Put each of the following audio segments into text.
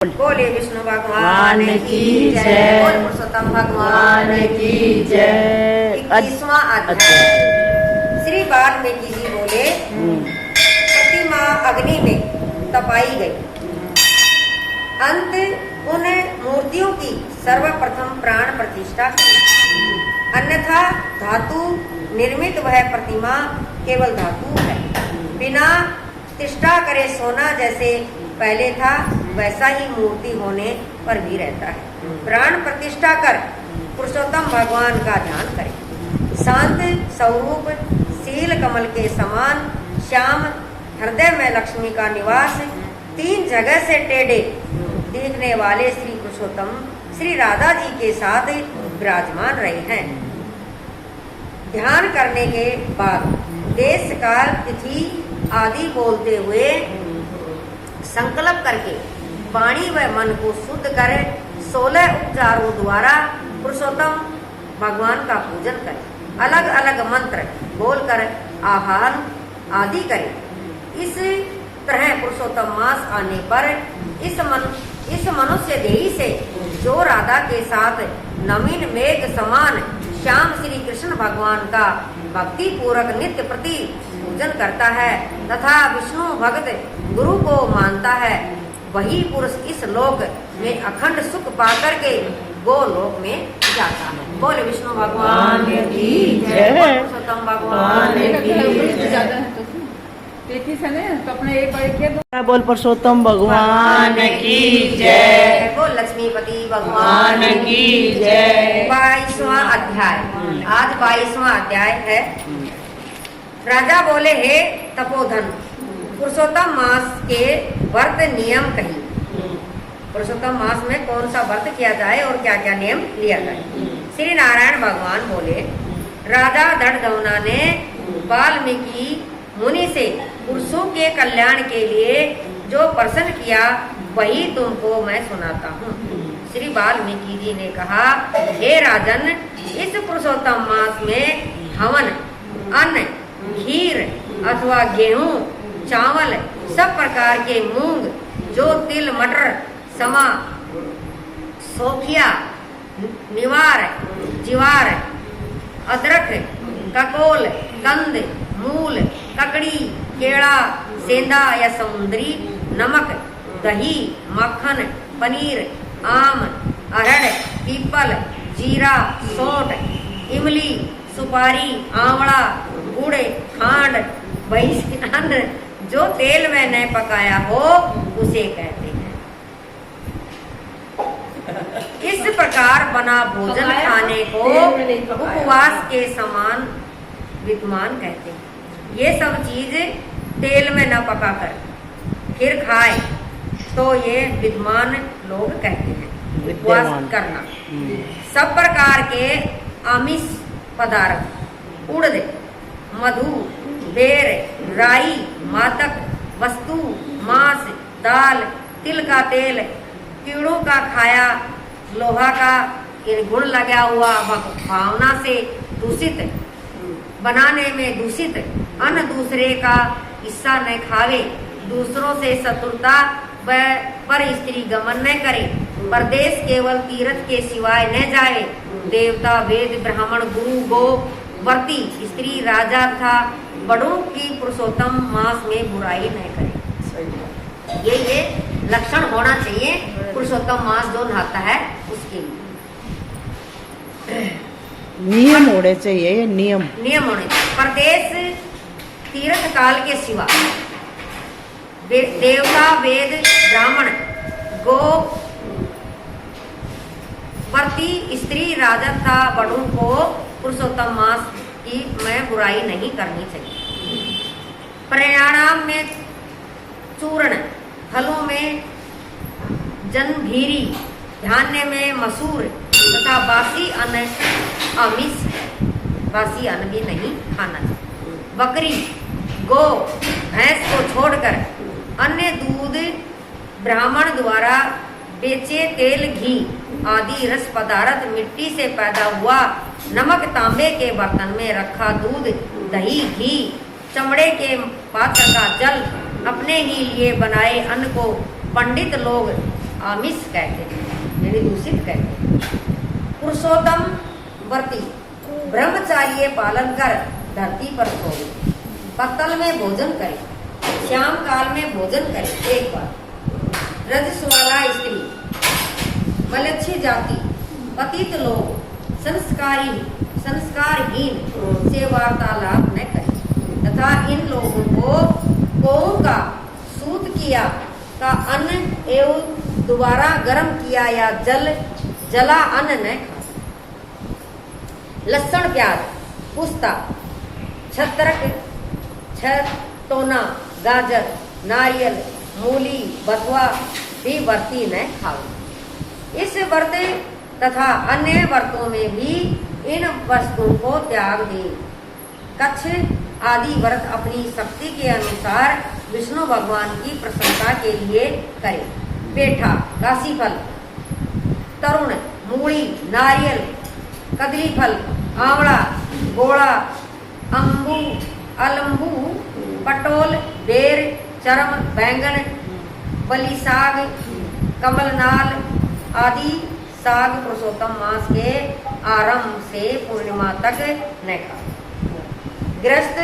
बोले विष्णु भगवान की जय। बोल पुरुषोत्तम भगवान की जय। 21वां अध्याय। श्री वाल्मीकि जी बोले, प्रतिमा अग्नि में तपाई गई। अंत उन मूर्तियों की सर्वप्रथम प्राण प्रतिष्ठा की, अन्यथा धातु निर्मित वह प्रतिमा केवल धातु है, बिना प्रतिष्ठा करे सोना जैसे पहले था वैसा ही मूर्ति होने पर भी रहता है। प्राण प्रतिष्ठा कर पुरुषोत्तम भगवान का ध्यान करें। शांत स्वरूप शील कमल के समान श्याम हृदय में लक्ष्मी का निवास, तीन जगह से टेढ़े देखने वाले श्री पुरुषोत्तम श्री राधा जी के साथ विराजमान रहे हैं। ध्यान करने के बाद देश काल तिथि आदि बोलते हुए संकल्प करके वाणी व मन को शुद्ध कर 16 उपचारों द्वारा पुरुषोत्तम भगवान का पूजन करें। अलग अलग मंत्र बोलकर आहार आदि करें। इस तरह पुरुषोत्तम मास आने पर इस मनुष्य देही से जो राधा के साथ नवीन मेघ समान श्याम श्री कृष्ण भगवान का भक्ति पूर्वक नित्य प्रति पूजन करता है तथा विष्णु भक्त गुरु को मानता है, वही पुरुष इस लोक में अखंड सुख पाकर के गोलोक में जाता है। बोले विष्णु भगवान की जय। पुरुषोत्तम भगवान बोल पुरुषोत्तम भगवान की जय। बोल लक्ष्मीपति भगवान की जय। 22वां अध्याय। आज 22वां अध्याय है। राजा बोले, हे तपोधन, पुरुषोत्तम मास के व्रत नियम कही। पुरुषोत्तम मास में कौन सा व्रत किया जाए और क्या क्या नियम लिया जाए। श्री नारायण भगवान बोले, राजा दृढ़दमना ने वाल्मीकि मुनि से पुरुषों के कल्याण के लिए जो प्रश्न किया वही तुमको मैं सुनाता हूँ। श्री वाल्मीकि जी ने कहा, हे राजन, इस पुरुषोत्तम मास में हवन, अन्न, खीर अथवा गेहूं, चावल, सब प्रकार के मूंग, जो तिल, मटर, समा, सोखिया, निवार, जिवार, अदरक, ककोल, कंद, मूल, ककड़ी, केड़ा, सेंधा या समुद्री, नमक, दही, मक्खन, पनीर, आम, अरहर, पीपल, जीरा, सौंठ, इमली, सुपारी, आंवला, गुड़, खांड, अन्न, जो तेल में न पकाया हो उसे कहते हैं। इस प्रकार बना भोजन खाने को उपवास के समान विद्यमान कहते हैं। ये सब चीज तेल में न पकाकर फिर खाए तो ये विद्वान लोग कहते हैं। उपवास करना। सब प्रकार के आमिष पदार्थ, उड़द, मधु, बेर, राई, मादक वस्तु, मांस, दाल, तिल का तेल, कीड़ों का खाया, लोहा का गुण लगा हुआ भावना से दूषित, बनाने में दूषित अन्न दूसरे का हिस्सा न खावे, दूसरों से शत्रुता व पर स्त्री गमन न करे, परदेश केवल तीर्थ के सिवाय न जाए, देवता, वेद, ब्राह्मण, गुरु, गो, वर्ती, स्त्री, राजा तथा बड़ों की पुरुषोत्तम मास में बुराई न करे। ये लक्षण होना चाहिए पुरुषोत्तम मास जो नहाता है उसके लिए। नियम होने चाहिए। नियम होने चाहिए। परदेश तीर्थ काल के सिवा देवता, वेद, ब्राह्मण, गो, वर्ती, स्त्री, राजा तथा बड़ों को पुरुषोत्तम मास की में बुराई नहीं करनी चाहिए। प्राणायाम में चूर्ण, फलों में जनभीरी, धान्य में मसूर तथा बासी अन्न आमिष, बासी अन्न भी नहीं खाना चाहिए। बकरी, गो, भैंस को छोड़कर अन्य दूध, ब्राह्मण द्वारा बेचे तेल, घी आदि रस पदार्थ, मिट्टी से पैदा हुआ नमक, तांबे के बर्तन में रखा दूध, दही, घी, चमड़े के पात्र का जल, अपने ही लिए बनाए अन्न को पंडित लोग आमिष कहते हैं, यानी दूषित कहते हैं। पुरुषोत्तम व्रती ब्रह्मचार्य पालन कर धरती पर सोए, पत्तल में भोजन करे, श्याम काल में भोजन करे एक बार। रजस्वाला स्त्री, मलच्छी जाति, पतित लोग, संस्कारहीन से वार्तालाप न करे तथा इन लोगों को गौओं का सूत किया का अन्न एवं दोबारा गर्म किया या जला अन्न न खाए। लहसुन, प्याज, पुस्ता, छत्रक, छतोना, गाजर, नारियल, मूली, बथुआ भी व्रती न खाओ। इस व्रत तथा अन्य व्रतों में भी इन वस्तुओं को त्याग दे। कच्छ आदि व्रत अपनी शक्ति के अनुसार विष्णु भगवान की प्रसन्नता के लिए करे। पेठा, काशी फल, तरुण, मूली, नारियल, कदली फल, आंवला, गोड़ा, अम्बू, अलम्बू, पटोल, बेर, चरम, बैंगन, बली साग, कमलनाल आदि साग पुरुषोत्तम मास के आरंभ से पूर्णिमा तक न खाओ। गृहस्थ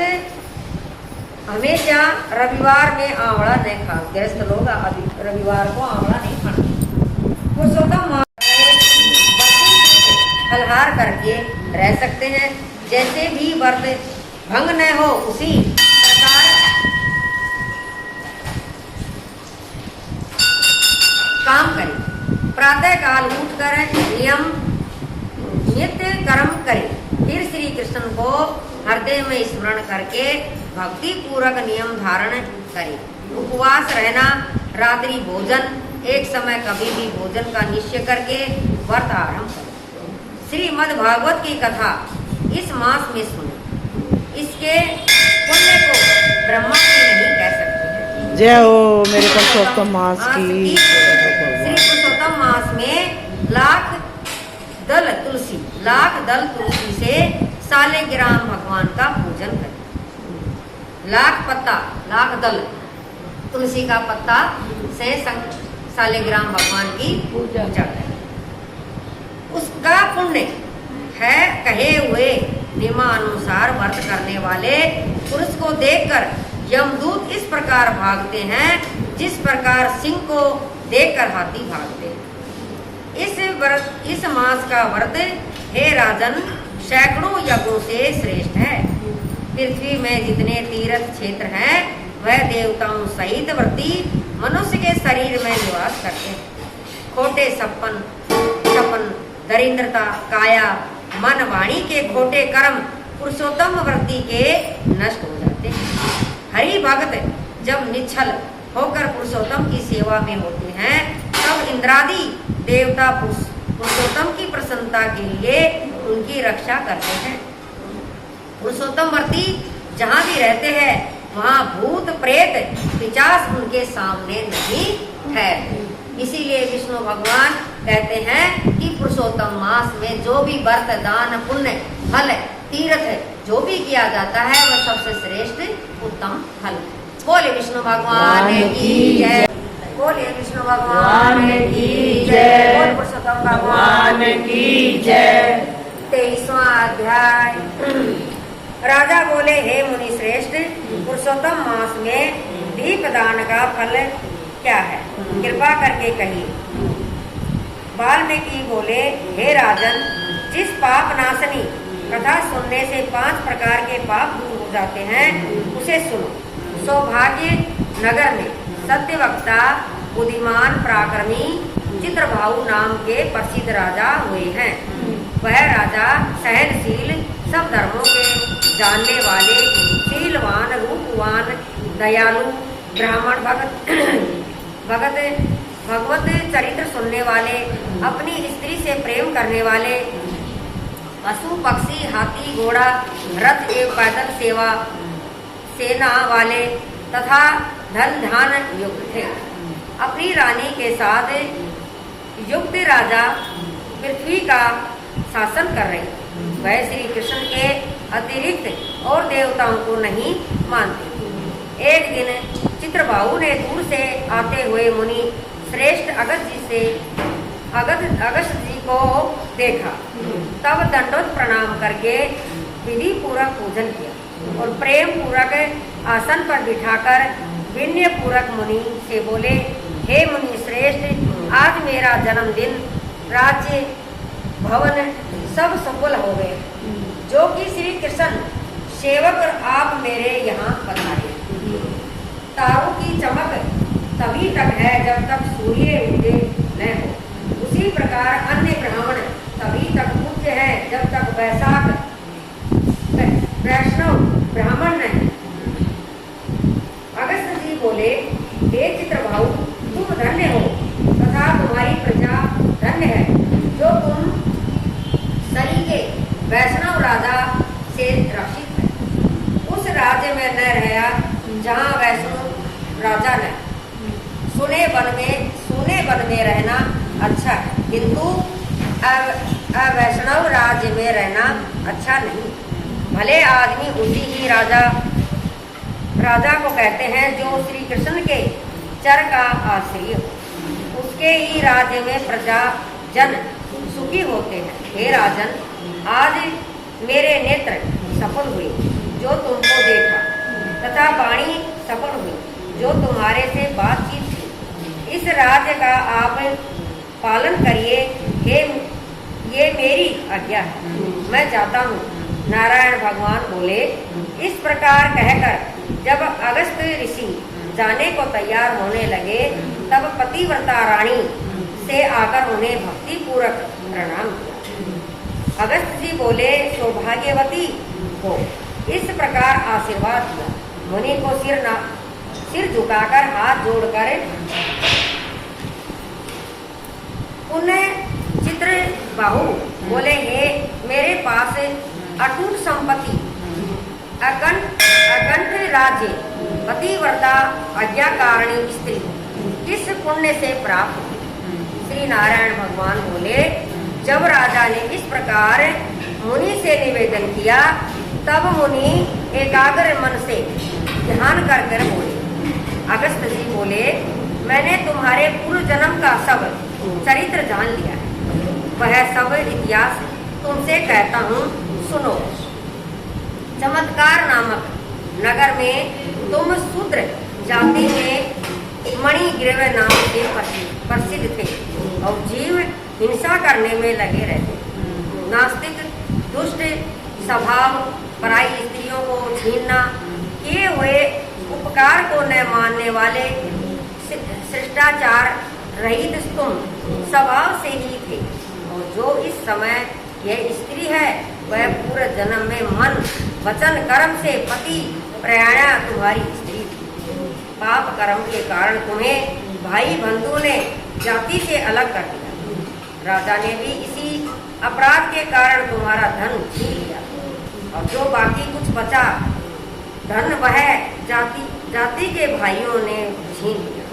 हमेशा रविवार में आंवला न खाओ। गृहस्थ लोग रविवार को आंवला नहीं खाते। पुरुषोत्तम मास फलहार करके रह सकते हैं। जैसे भी व्रत भंग न हो उसी प्रकार काम करें। प्रातः काल उठकर नित्य कर्म करें, फिर श्री कृष्ण को हृदय में स्मरण करके भक्ति पूर्वक नियम धारण करें। उपवास रहना, रात्रि भोजन, एक समय कभी भी भोजन का निश्चय करके व्रत आरंभ करें। श्रीमद् भागवत की कथा इस मास में सुने। इसके पुण्य को ब्रह्मा की नहीं कह सकते हैं। जय हो मेरे पुरुषोत्तम मास की। श्री पुरुषोत्तम मास में लाख दल तुलसी से सालिग्राम भगवान का पूजन करें। लाख दल तुलसी का पत्ता से सालिग्राम भगवान की पूजा करें। उसका पुण्य है कहे हुए नियमानुसार व्रत करने वाले पुरुष को देखकर यमदूत इस प्रकार भागते हैं जिस प्रकार सिंह को देखकर हाथी भागते हैं। इस मास का व्रत हे राजन सैकड़ों यज्ञों से श्रेष्ठ है। पृथ्वी में जितने तीर्थ क्षेत्र हैं वह देवताओं सहित व्रती मनुष्य के शरीर में निवास करते हैं। खोटे सपन, दरिद्रता, काया, मन, वाणी के खोटे कर्म पुरुषोत्तम व्रती के नष्ट हो जाते हैं। हरि भक्त जब निश्चल होकर पुरुषोत्तम की सेवा में होते हैं तब इंद्रादि देवता पुरुषोत्तम की प्रसन्नता के लिए उनकी रक्षा करते हैं। पुरुषोत्तम व्रती जहाँ भी रहते हैं वहाँ भूत प्रेत पिशाच उनके सामने नहीं ठहरते। इसीलिए विष्णु भगवान कहते हैं कि पुरुषोत्तम मास में जो भी व्रत, दान, पुण्य, फल, तीर्थ जो भी किया जाता है वह सबसे श्रेष्ठ उत्तम फल। बोले विष्णु भगवान की जय। बोले विष्णु भगवान की जय। बोले पुरुषोत्तम भगवान की जय। 23वां अध्याय। राजा बोले, हे मुनि श्रेष्ठ, पुरुषोत्तम मास में दीपदान का फल क्या है, कृपा करके कहिए। वाल्मीकि बोले, हे राजन, जिस पाप नाशनी कथा सुनने से 5 प्रकार के पाप दूर हो जाते हैं उसे सुनो। सौभाग्य नगर में सत्यवक्ता, बुद्धिमान, पराक्रमी चित्रभाऊ नाम के प्रसिद्ध राजा हुए हैं। वह राजा सहनशील, सब धर्मों के जानने वाले, शीलवान, रूपवान, दयालु, ब्राह्मण, भगवत चरित्र सुनने वाले, अपनी स्त्री से प्रेम करने वाले, पशु पक्षी, हाथी, घोड़ा, रथ एवं पैदल सेना वाले तथा धन धान युक्त थे। अपनी रानी के साथ युक्त राजा पृथ्वी का शासन कर रहे। वह श्री कृष्ण के अतिरिक्त और देवताओं को नहीं मानते। एक दिन चित्रबाहु ने दूर से आते हुए मुनि श्रेष्ठ अगस्त जी को देखा। तब दंडोत प्रणाम करके विधि पूर्वक पूजन किया और प्रेम पूर्वक आसन पर बिठाकर विनय पूर्वक मुनि से बोले, हे मुनि श्रेष्ठ, आज मेरा जन्मदिन, राज्य भवन सब सफल हो गए, जो कि श्री कृष्ण सेवक आप मेरे यहाँ पधारे। तारों की चमक तभी तक है जब तक सूर्य उदय न हो, उसी प्रकार अन्य ब्राह्मण तभी तक पूज्य है जब तक वैष्णव ब्राह्मण नहीं। अगस्त जी बोले, हे चित्रभाऊ, तुम धन्य हो तथा तुम्हारी प्रजा धन्य है, जो तुम सलीके वैष्णव राजा से रक्षित है। उस राज्य में न रहा जहाँ वैष्णव राजा न। सुने वन में रहना अच्छा है, किंतु अवैष्णव राज्य में रहना अच्छा नहीं। भले आदमी उसी ही राजा को कहते हैं जो श्री कृष्ण के चर का आश्रय हो, उसके ही राज्य में प्रजा जन सुखी होते हैं। हे राजन, आज मेरे नेत्र सफल हुए जो तुमको देखा, तथा वाणी सफल हुई जो तुम्हारे से बातचीत थी। इस राज्य का आप पालन करिए, ये मेरी आज्ञा है, मैं जाता हूँ। नारायण भगवान बोले। इस प्रकार कहकर जब अगस्त ऋषि जाने को तैयार होने लगे, तब पतिव्रता रानी से आकर उन्हें भक्ति पूर्वक प्रणाम किया। अगस्त जी बोले, सौभाग्यवती को इस प्रकार आशीर्वाद दिया। मुनि को सिर झुकाकर हाथ जोड़कर उन्हें चित्र बाहु बोले, हे मेरे पास अटूट संपत्ति, अकंठ राज्य, पतिव्रता, आज्ञाकारिणी स्त्री किस पुण्य से प्राप्त हुई? श्री नारायण भगवान बोले, जब राजा ने इस प्रकार मुनि से निवेदन किया, तब मुनि एकाग्र मन से ध्यान कर बोले। अगस्त जी बोले, मैंने तुम्हारे पूर्व जन्म का सब चरित्र जान लिया है, वह सब इतिहास तुमसे कहता हूँ, सुनो। चमत्कार नामक नगर में तुम शूद्र जाति में मणिग्रीव नाम से प्रसिद्ध थे और जीव हिंसा करने में लगे रहते। नास्तिक, दुष्ट स्वभाव, पराई स्त्रियों को छीनना, किए हुए उपकार को न मानने वाले, शिष्टाचार रहित तुम स्वभाव से ही थे। और जो इस समय यह स्त्री है, वह पूरे जन्म में मन वचन कर्म से पति प्रयाणा तुम्हारी स्त्री थी। पाप कर्म के कारण तुम्हें भाई बंधु ने जाति से अलग कर दिया। राजा ने भी इसी अपराध के कारण तुम्हारा धन छीन लिया, और जो बाकी कुछ बचा धन वह जाति के भाइयों ने छीन लिया।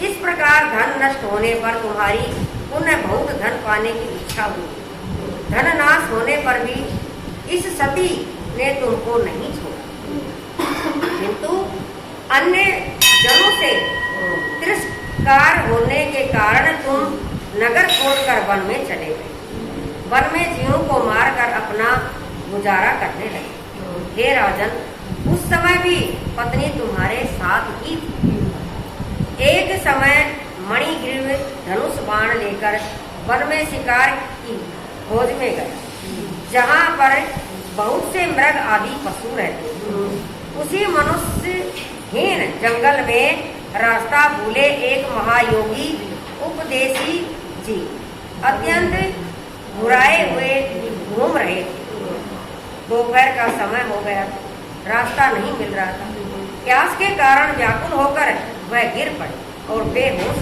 इस प्रकार धन नष्ट होने पर तुम्हारी पुण्य बहुत धन पाने की इच्छा हुई। धन नाश होने पर भी इस सती ने तुमको नहीं छोड़ा, किंतु अन्य जनों से तिरस्कार होने के कारण तुम नगर छोड़कर वन में चले गए। वन में जीवों को मारकर अपना गुजारा करने लगे। हे राजन, उस समय भी पत्नी तुम्हारे साथ ही थी। एक समय मणिग्रीव धनुष बाण लेकर वन में शिकार की खोज में गए, जहाँ पर बहुत से मृग आदि पशु रहते। उसी मनुष्यहीन जंगल में रास्ता भूले एक महायोगी उपदेशी जी अत्यंत बुराए हुए घूम रहे थे। दोपहर का समय हो गया, रास्ता नहीं मिल रहा था। प्यास के कारण व्याकुल होकर वह गिर पड़े और बेहोश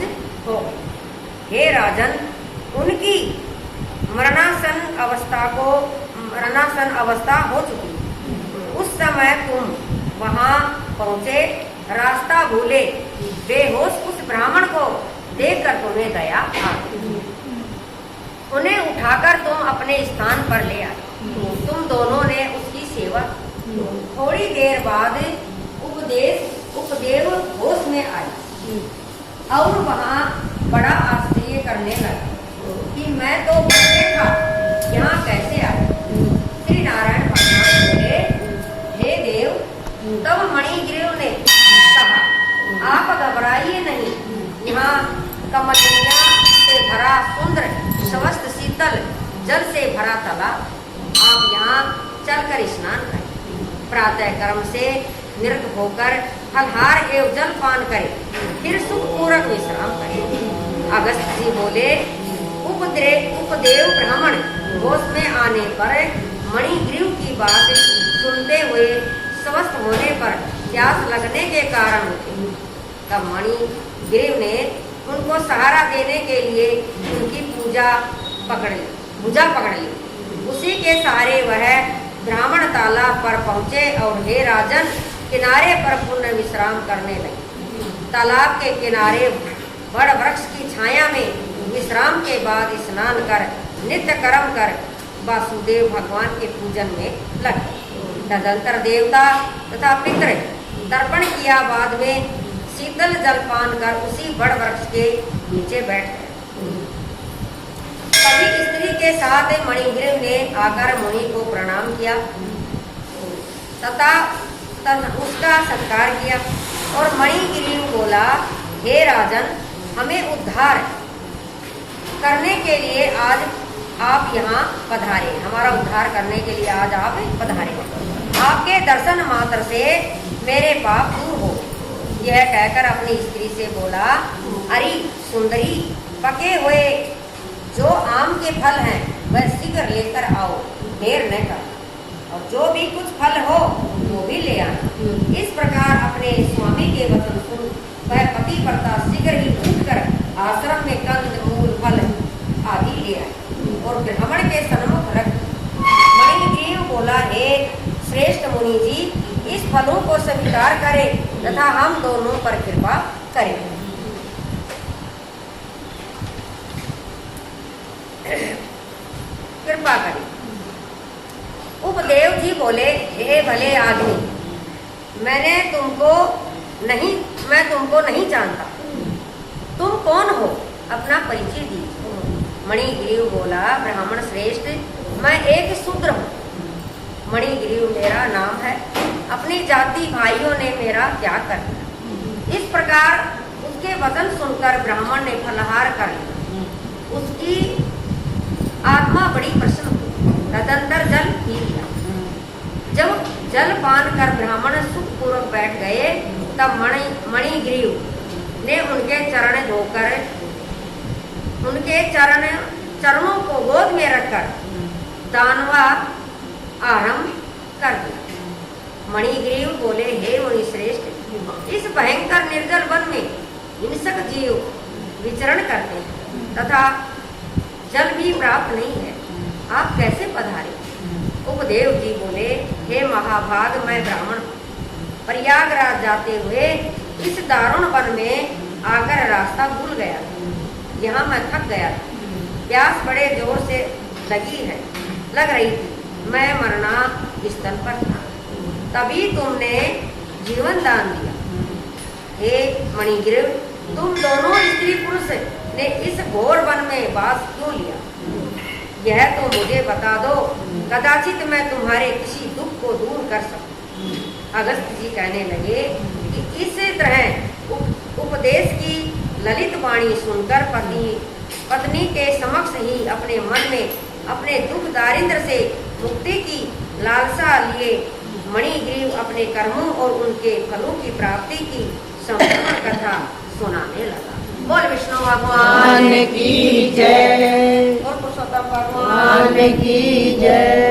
हो गए। हे राजन, उनकी मरणासन अवस्था हो चुकी। उस समय तुम वहां पहुंचे, रास्ता भूले बेहोश उस ब्राह्मण को देखकर तुम्हें दया आ गई। उन्हें उठाकर तुम अपने स्थान पर ले आए। तुम दोनों ने उसकी सेवा की। थोड़ी देर बाद उपदेव होश में आई। और वहाँ बड़ा आश्चर्य करने लगा कि मैं तो बच्चे था, यहाँ कैसे आया। श्री नारायण भगवान बोले, हे देव, तब मणिग्रीव ने कहा, आप घबराइए नहीं, यहाँ कमलिया से भरा सुंदर समस्त शीतल जल से भरा तालाब, आप यहाँ चलकर स्नान करें। प्रातः कर्म से निवृत्त होकर फलहार एवं जल पान करें, फिर सुखपूर्वक विश्राम करें। अगस्त जी बोले, उपदेव ब्राह्मण होश में आने पर मणिग्रीव की बात सुनते हुए स्वस्थ होने पर प्यास लगने के कारण तब मणिग्रीव ने उनको सहारा देने के लिए उनकी भुजा पकड़ ली। उसी के सहारे वह ब्राह्मण तालाब पर पहुँचे और हे राजन, किनारे पर पुण्य विश्राम करने लगे। तालाब के किनारे बड़ वृक्ष की छाया में विश्राम के बाद स्नान कर नित्य कर्म कर वासुदेव भगवान के पूजन में लगे। तदंतर देवता तथा पितृ तर्पण किया, बाद में शीतल जल पान कर उसी बड़ वृक्ष के नीचे बैठ गए। तभी स्त्री के साथ मणिग्रीव ने आकर मुनि को प्रणाम किया तथा उसका सत्कार किया और मणिग्रीव बोला, हे राजन, हमें उद्धार करने के लिए आज आप यहाँ पधारे, हमारा उद्धार करने के लिए आज आप पधारे। आपके दर्शन मात्र से मेरे पाप दूर हो। यह कहकर अपनी स्त्री से बोला, अरे सुंदरी, पके हुए जो आम के फल हैं वह शीघ्र लेकर आओ, देर न कर, और जो भी कुछ फल हो वो भी ले आना। इस प्रकार अपने स्वामी के वचन सुन वह पतिव्रता शीघ्र ही उठकर आश्रम में कंद मूल फल आदि ले आए और ब्राह्मण के सन्मुख रख। मणिग्रीव बोला, हे श्रेष्ठ मुनि जी, इस फलों को स्वीकार करें तथा हम दोनों पर कृपा करें। कृपा करें। उपदेव जी बोले, हे भले आदमी, मैं तुमको नहीं जानता, तुम कौन हो, अपना परिचय दीजिए। मणिग्रीव बोला, ब्राह्मण श्रेष्ठ, मैं एक शूद्र हूँ। मणिग्रीव मेरा नाम है, अपनी जाति भाइयों ने मेरा त्याग कर दिया। इस प्रकार उसके वचन सुनकर ब्राह्मण ने फलहार कर लिया। उसकी आत्मा बड़ी प्रसन्न हुई, तदंतर जल पी लिया। जब जल पान कर ब्राह्मण सुखपूर्वक बैठ गए, तब मणिग्रीव ने उनके चरण धोकर उनके चरणों को गोद में रखकर दानवा आरंभ कर दिया। मणिग्रीव बोले, हे मुनि श्रेष्ठ, इस भयंकर निर्जल वन में हिंसक जीव विचरण करते हैं तथा जल भी प्राप्त नहीं है, आप कैसे पधारे। उपदेव जी बोले, हे महाभाग, मैं ब्राह्मण हूँ। प्रयागराज जाते हुए इस दारुण वन में आकर रास्ता भूल गया, यहाँ मैं थक गया था, प्यास बड़े जोर से लग रही थी, मैं मरना स्थल पर था, तभी तुमने जीवन दान दिया। हे मणिग्रीव, तुम दोनों स्त्री पुरुष ने इस घोर वन में वास क्यों लिया, यह तो मुझे बता दो, कदाचित मैं तुम्हारे किसी दुख को दूर कर सकूं। अगस्त जी कहने लगे कि इस तरह उपदेश की ललित वाणी सुनकर पत्नी के समक्ष ही अपने मन में अपने दुख दारिद्र से मुक्ति की लालसा लिए मणिग्रीव अपने कर्मों और उनके फलों की प्राप्ति की संपूर्ण कथा सुनाने लगा। बोल विष्णु भगवान की जय और पुरुषोत्तम भगवान की जय।